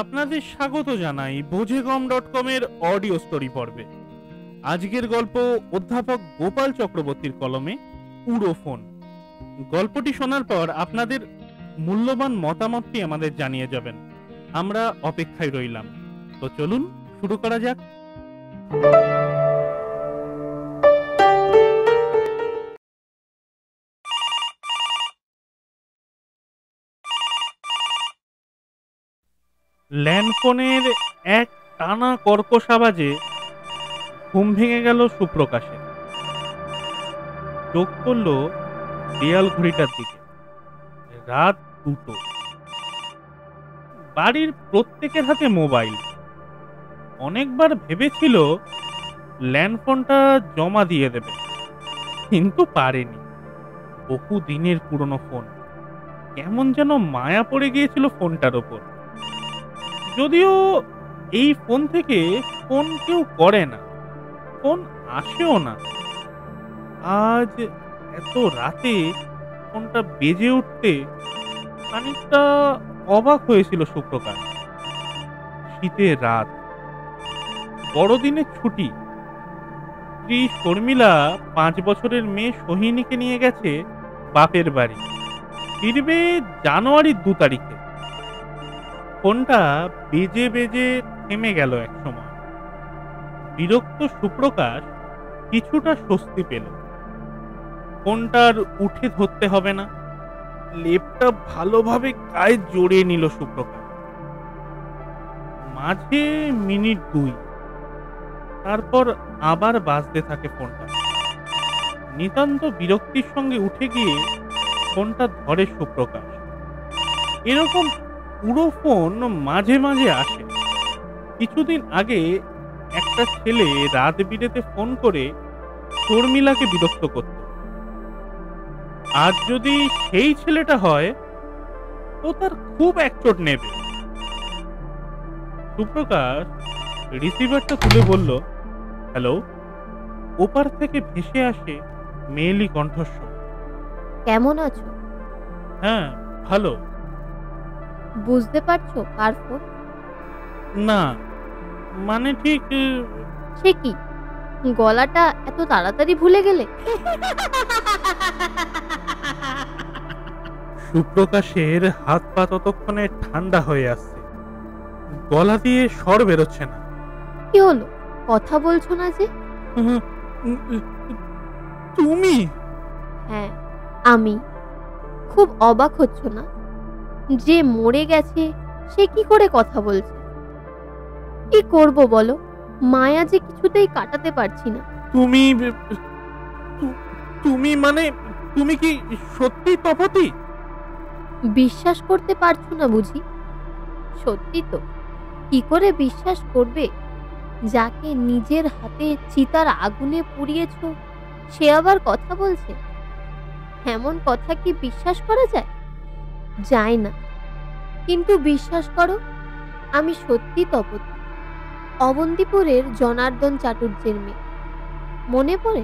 আপনাদের স্বাগত জানাই বোঝেকম.com এর অডিও স্টোরি পর্বে। আজকের গল্প অধ্যাপক গোপাল চক্রবর্তীর কলমে উড়ো ফোন। গল্পটি শোনার পর আপনাদের মূল্যবান মতামতটি আমাদের জানিয়ে যাবেন। আমরা অপেক্ষায় রইলাম। তো চলুন শুরু করা যাক। ল্যান্ডফোনের এক টানা কর্কশ আওয়াজে ঘুম ভেঙে গেল সুপ্রকাশের। চোখ পড়ল দেয়াল ঘড়িটার দিকে। রাত 2টো। বাড়ির প্রত্যেকের হাতে মোবাইল। অনেকবার ভেবেছিল ল্যান্ডফোনটা জমা দিয়ে দেবে, কিন্তু পারেনি। বহু দিনের পুরনো ফোন, কেমন যেন মায়া পড়ে গিয়েছিল ফোনটার ওপর। যদিও এই ফোন থেকে ফোন কেউ করে না, ফোন আসেও না। আজ এত রাতে ফোনটা বেজে উঠতে খানিকটা অবাক হয়েছিল সুপ্রকাশ। শীতের রাত, বড়দিনের ছুটি। স্ত্রী শর্মিলা 5 বছরের মেয়ে সোহিনীকে নিয়ে গেছে বাপের বাড়ি। ফিরবে জানুয়ারির 2 তারিখে। ফোনটা বেজে বেজে থেমে গেল এক সময়। বিরক্ত সুপ্রকাশ কিছুটা স্বস্তি পেল। ফোনটার উঠে ধরতে হবে না। লেপটা ভালোভাবে গায়ে জড়িয়ে নিল সুপ্রকাশ। মাঝে মিনিট 2, তারপর আবার বাজতে থাকে ফোনটা। নিতান্ত বিরক্তির সঙ্গে উঠে গিয়ে ফোনটা ধরে সুপ্রকাশ। এরকম পুরো ফোন মাঝে মাঝে আসে। কিছুদিন আগে একটা ছেলে রাত বিরেতে ফোন করে শর্মিলাকে বিরক্ত করত। আজ যদি সেই ছেলেটা হয় তো তার খুব একচোট নেবে। সুপ্রকাশ রিসিভারটা তুলে বলল, হ্যালো। ওপার থেকে ভেসে আসে মেয়েলি কণ্ঠস্বর। কেমন আছো? হ্যাঁ, ভালো। বুঝতে পারছো কার ফোন? না, মানে ঠিক। সে কি, গলাটা এত তাড়াতাড়ি ভুলে গেলে? সুপ্রকাশের হাত পা ততক্ষণে ঠান্ডা হয়ে আসছে। গলা দিয়ে স্বর বেরোচ্ছে না। কি হলো, কথা বলছো না যে? তুমি? হ্যাঁ, আমি। খুব অবাক হচ্ছ না? যে মরে গেছে সে কি করে কথা বলছে? কি করব বলো, মায়া যে কিছুতেই কাটাতে পারছি না। তুমি তুমি মানে তুমি কি সত্যি তপতি? বিশ্বাস করতে পারছো না বুঝি? সত্যি তো। কি করে বিশ্বাস করবে? যাকে নিজের হাতে চিতার আগুনে পুড়িয়েছ সে আবার কথা বলছে? এমন কথা কি বিশ্বাস করা যায়? যায় না। কিন্তু বিশ্বাস করো, আমি সত্যি তপতি, অবন্তিপুরের জনার্দন চাটুর্যের মেয়ে। মনে পড়ে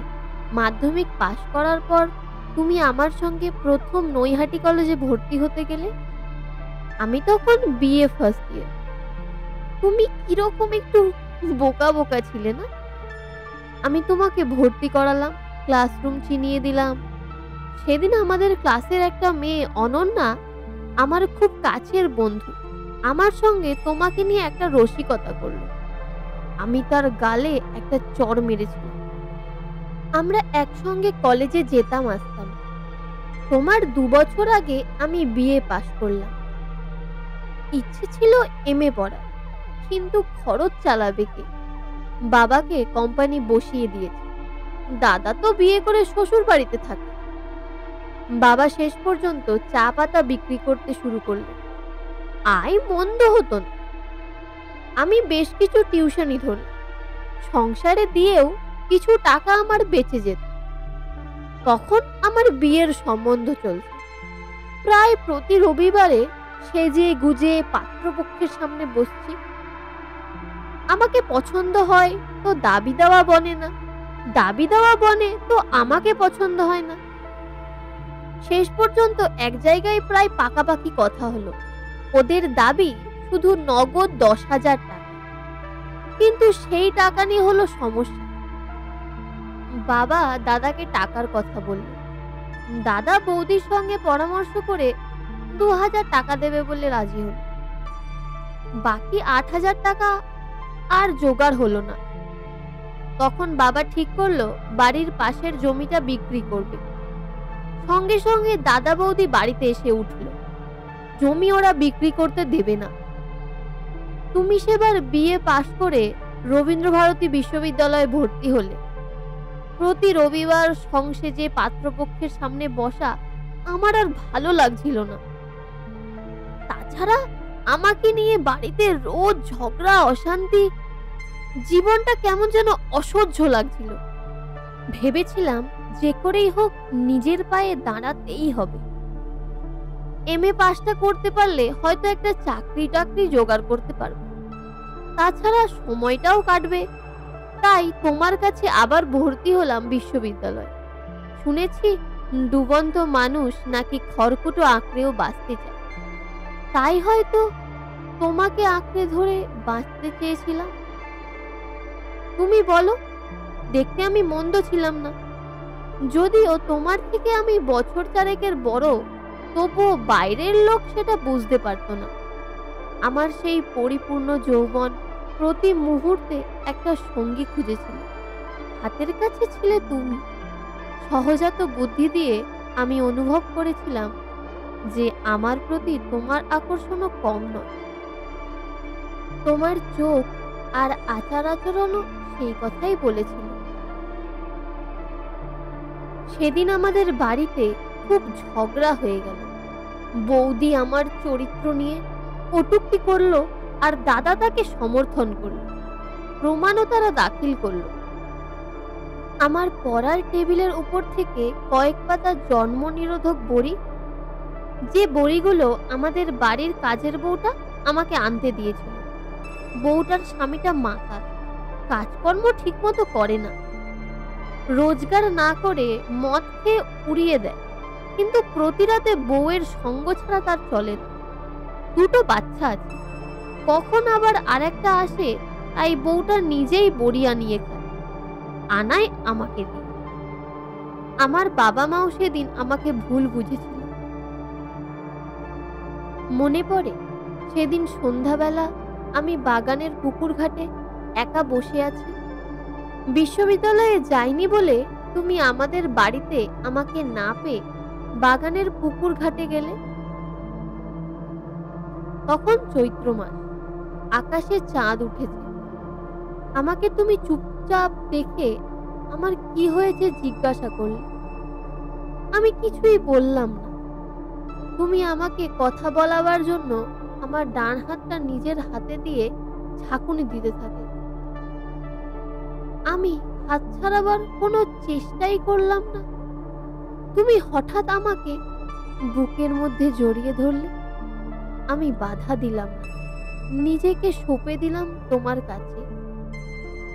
মাধ্যমিক পাশ করার পর তুমি আমার সঙ্গে প্রথম নৈহাটি কলেজে ভর্তি হতে গেলে। আমি তখন বিএ ফার্স্ট ইয়ার। তুমি কিরকম একটু বোকা বোকা ছিলে না? আমি তোমাকে ভর্তি করালাম, ক্লাসরুম চিনিয়ে দিলাম। সেদিন আমাদের ক্লাসের একটা মেয়ে অনন্যা, আমার খুব কাছের বন্ধু, আমার সঙ্গে তোমাকে নিয়ে একটা রসিকতা করলো। আমি তার গালে একটা চড় মেরেছিলাম। আমরা একসঙ্গে কলেজে যেতাম আসতাম। তোমার 2 বছর আগে আমি বিএ পাশ করলাম। ইচ্ছে ছিল এমএ পড়ার, কিন্তু খরচ চালাবে কে? বাবাকে কোম্পানি বসিয়ে দিয়েছে। দাদা তো বিয়ে করে শ্বশুর বাড়িতে থাকে। বাবা শেষ পর্যন্ত চা পাতা বিক্রি করতে শুরু করলেন। আয় মন্দ হতো না। আমি বেশ কিছু টিউশনি ধরলাম। সংসারে দিয়েও কিছু টাকা আমার বেঁচে যেত। তখন আমার বিয়ের সম্বন্ধ চলছে। প্রায় প্রতি রবিবারে সেজে গুজে পাত্রপক্ষের সামনে বসছি। আমাকে পছন্দ হয় তো দাবি দেওয়া বনে না, দাবি দেওয়া বনে তো আমাকে পছন্দ হয় না। শেষ পর্যন্ত এক জায়গায় প্রায় পাকাপাকি কথা হলো। ওদের দাবি শুধু নগদ 10,000 টাকা। কিন্তু সেই টাকা নিয়ে হলো সমস্যা। বাবা দাদাকে টাকার কথা বলল। দাদা বৌদির সঙ্গে পরামর্শ করে 2,000 টাকা দেবে বলে রাজি হল। বাকি 8,000 টাকা আর জোগাড় হলো না। তখন বাবা ঠিক করলো বাড়ির পাশের জমিটা বিক্রি করবে। সঙ্গে সঙ্গে দাদা বৌদি বাড়িতে এসে উঠল। জমি ওরা বিক্রি করতে দেবে না। তুমি সেবার বিএ পাশ করে রবীন্দ্রভারতী বিশ্ববিদ্যালয়ে ভর্তি হলে। প্রতি রবিবার সংসেজে পাত্রপক্ষের সামনে বসা আমার আর ভালো লাগছিল না। তাছাড়া আমাকে নিয়ে বাড়িতে রোজ ঝগড়া, অশান্তি, জীবনটা কেমন যেন অসহ্য লাগছিল। ভেবেছিলাম যে করেই হোক নিজের পায়ে দাঁড়াতেই হবে। এমএ পাসটা করতে পারলে হয়তো একটা চাকরি জোগাড় করতে পারবো। তাছাড়া সময়টাও কাটবে। তাই তোমার কাছে আবার ভর্তি হলাম বিশ্ববিদ্যালয়ে। শুনেছি ডুবন্ত মানুষ নাকি খড়কুটো আঁকড়েও বাঁচতে চায়। তাই হয়তো তোমাকে আঁকড়ে ধরে বাঁচতে চেয়েছিলাম। তুমি বলো, দেখতে আমি মন্দ ছিলাম না। যদিও তোমার থেকে আমি বছর 4 বড়, তবুও বাইরের লোক সেটা বুঝতে পারতো না। আমার সেই পরিপূর্ণ যৌবন প্রতি মুহূর্তে একটা সঙ্গী খুঁজেছিল। হাতের কাছে ছিলে তুমি। সহজাত বুদ্ধি দিয়ে আমি অনুভব করেছিলাম যে আমার প্রতি তোমার আকর্ষণও কম নয়। তোমার চোখ আর আচার আচরণও সেই কথাই বলেছিল। সেদিন আমাদের বাড়িতে খুব ঝগড়া হয়ে গেল। বৌদি আমার চরিত্র নিয়ে কটূক্তি করলো আর দাদা তাকে সমর্থন করলো। প্রমাণও তারা দাখিল করলো। আমার পড়ার টেবিলের উপর থেকে কয়েক পাতা জন্ম নিরোধক বড়ি, যে বড়িগুলো আমাদের বাড়ির কাজের বউটা আমাকে আনতে দিয়েছিল। বউটার স্বামীটা মাতাল, কাজকর্ম ঠিকমতো করে না, রোজগার না করে মদ খেয়ে উড়িয়ে দেয়। কিন্তু প্রতি রাতে বউয়ের সঙ্গ ছাড়া তার চলে না। 2টো বাচ্চা আছে। কখন আবার আরেকটা আসে, তাই বউটা নিজেই বড়ি আনিয়ে খায়, আনায় আমাকে দিয়ে। আমার বাবা মাও সেদিন আমাকে ভুল বুঝেছিল। মনে পড়ে সেদিন সন্ধ্যাবেলা আমি বাগানের পুকুর ঘাটে একা বসে আছি। বিশ্ববিদ্যালয়ে যাইনি বলে তুমি আমাদের বাড়িতে আমাকে না পেয়ে বাগানের পুকুর ঘাটে গেলে। তখন চৈত্র মাস, আকাশে চাঁদ উঠেছে। আমাকে তুমি চুপচাপ দেখে আমার কি হয়েছে জিজ্ঞাসা করলে। আমি কিছুই বললাম না। তুমি আমাকে কথা বলাবার জন্য আমার ডান হাতটা নিজের হাতে দিয়ে ঝাঁকুনি দিতে থাকে। আমি হাত ছাড়াবার কোনো চেষ্টাই করলাম না। তুমি হঠাৎ আমাকে বুকের মধ্যে জড়িয়ে ধরলে। আমি বাধা দিলাম না, নিজেকে সঁপে দিলাম তোমার কাছে।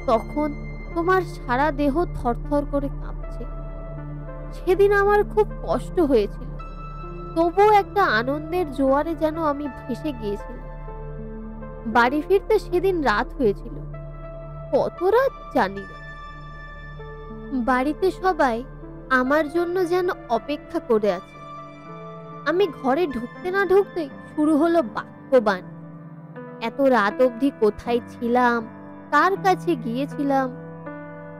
তখন তোমার সারা দেহ থরথর করে কাঁপছে। সেদিন আমার খুব কষ্ট হয়েছিল, তবুও একটা আনন্দের জোয়ারে যেন আমি ভেসে গিয়েছিলাম। বাড়ি ফিরতে সেদিন রাত হয়েছিল। কত রাত জানি না। বাড়িতে সবাই আমার জন্য যেন অপেক্ষা করে আছে। আমি ঘরে ঢুকতে না ঢুকতে শুরু হলো বাক্যবাণ। এত রাত অবধি কোথায় ছিলাম, কার কাছে গিয়েছিলাম।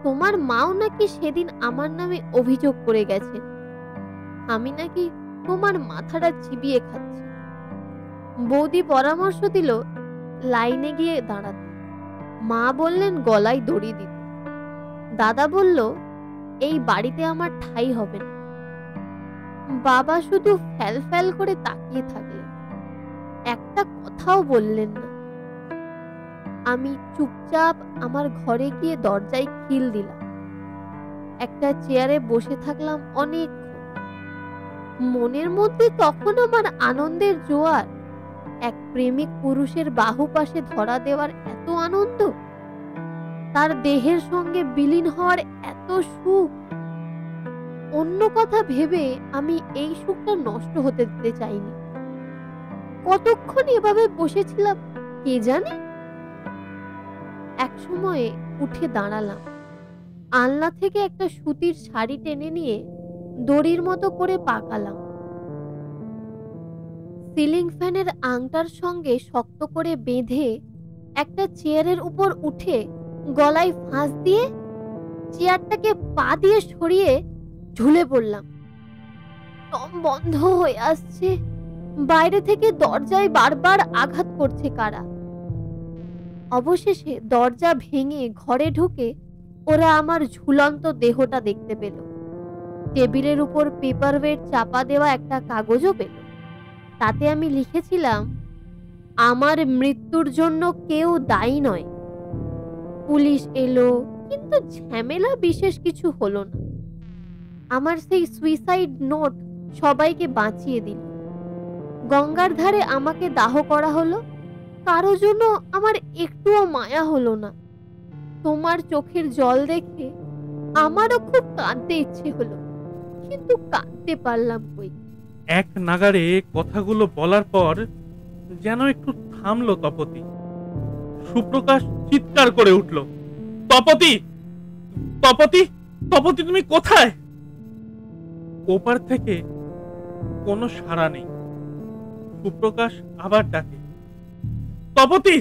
তোমার মাও নাকি সেদিন আমার নামে অভিযোগ করে গেছেন। আমি নাকি তোমার মাথাটা চিবিয়ে খাচ্ছি। বৌদি পরামর্শ দিল লাইনে গিয়ে দাঁড়াতে। মা বললেন গলায় দড়ি দিতে। দাদা বলল এই বাড়িতে আমার ঠাঁই হবে না। বাবা শুধু ফ্যাল ফ্যাল করে তাকিয়ে থাকলেন, একটা কথাও বললেন না। আমি চুপচাপ আমার ঘরে গিয়ে দরজায় খিল দিলাম। একটা চেয়ারে বসে থাকলাম অনেকক্ষণ। মনের মধ্যে তখন আমার আনন্দের জোয়ার। এক প্রেমিক পুরুষের বাহু পাশে ধরা দেওয়ার এত আনন্দ, তার দেহের সঙ্গে বিলীন হওয়ার এত সুখ। অন্য কথা ভেবে আমি এই সুখটা নষ্ট হতে দিতে চাইনি। কতক্ষণ এভাবে বসেছিলাম কে জানে। এক সময়ে উঠে দাঁড়ালাম, আলনা থেকে একটা সুতির শাড়ি টেনে নিয়ে দড়ির মতো করে পাকালাম। সিলিং ফ্যানের আংটার সঙ্গে শক্ত করে বেঁধে একটা চেয়ারের উপর উঠে গলায় ফাঁস দিয়ে চেয়ারটাকে পা দিয়ে সরিয়ে ঝুলে পড়লাম। দম বন্ধ হয়ে আসছে। বাইরে থেকে দরজায় বারবার আঘাত করছে কারা। অবশেষে দরজা ভেঙে ঘরে ঢুকে ওরা আমার ঝুলন্ত দেহটা দেখতে পেল। টেবিলের উপর পেপার ওয়েট চাপা দেওয়া একটা কাগজও পেল। তাতে আমি লিখেছিলাম, আমার মৃত্যুর জন্য কেউ দায়ী নয়। পুলিশ এলো, কিন্তু ঝামেলা বিশেষ কিছু হলো না। আমার সেই সুইসাইড নোট সবাইকে বাঁচিয়ে দিল। গঙ্গার ধারে আমাকে দাহ করা হলো। কারো জন্য আমার একটুও মায়া হলো না। তোমার চোখের জল দেখে আমারও খুব কাঁদতে ইচ্ছে হলো, কিন্তু কাঁদতে পারলাম কই। এক নাগাড়ে কথাগুলো বলার পর যেন একটু থামলো তপতি। সুপ্রকাশ চিৎকার করে উঠল, তপতি, তপতি, তপতি, তুমি কোথায়? ওপার থেকে কোনো সাড়া নেই। সুপ্রকাশ আবার ডাকে, তপতি,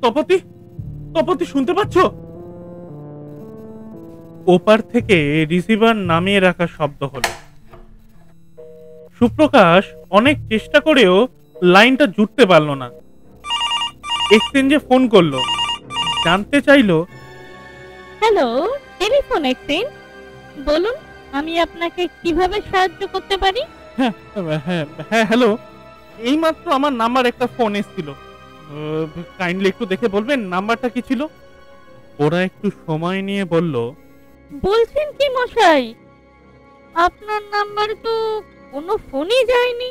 তপতি, তপতি, শুনতে পাচ্ছ? ওপার থেকে রিসিভার নামিয়ে রাখা শব্দ হলো। সুপ্রকাশ অনেক চেষ্টা করেও লাইনটা জুটতে পারল না। এক্সচেঞ্জে ফোন করলো, জানতে চাইলো, হ্যালো, টেলিফোন এক্সচেঞ্জ, বলুন আমি আপনাকে কিভাবে সাহায্য করতে পারি? হ্যাঁ হ্যাঁ হ্যাঁ, হ্যালো, এইমাত্র আমার নাম্বার একটা ফোন এসেছিল। কাইন্ডলি একটু দেখে বলবেন নাম্বারটা কি ছিল? ওরা একটু সময় নিয়ে বলল, বলছেন কি মশাই, আপনার নাম্বার তো কোনো ফোনই যায়নি।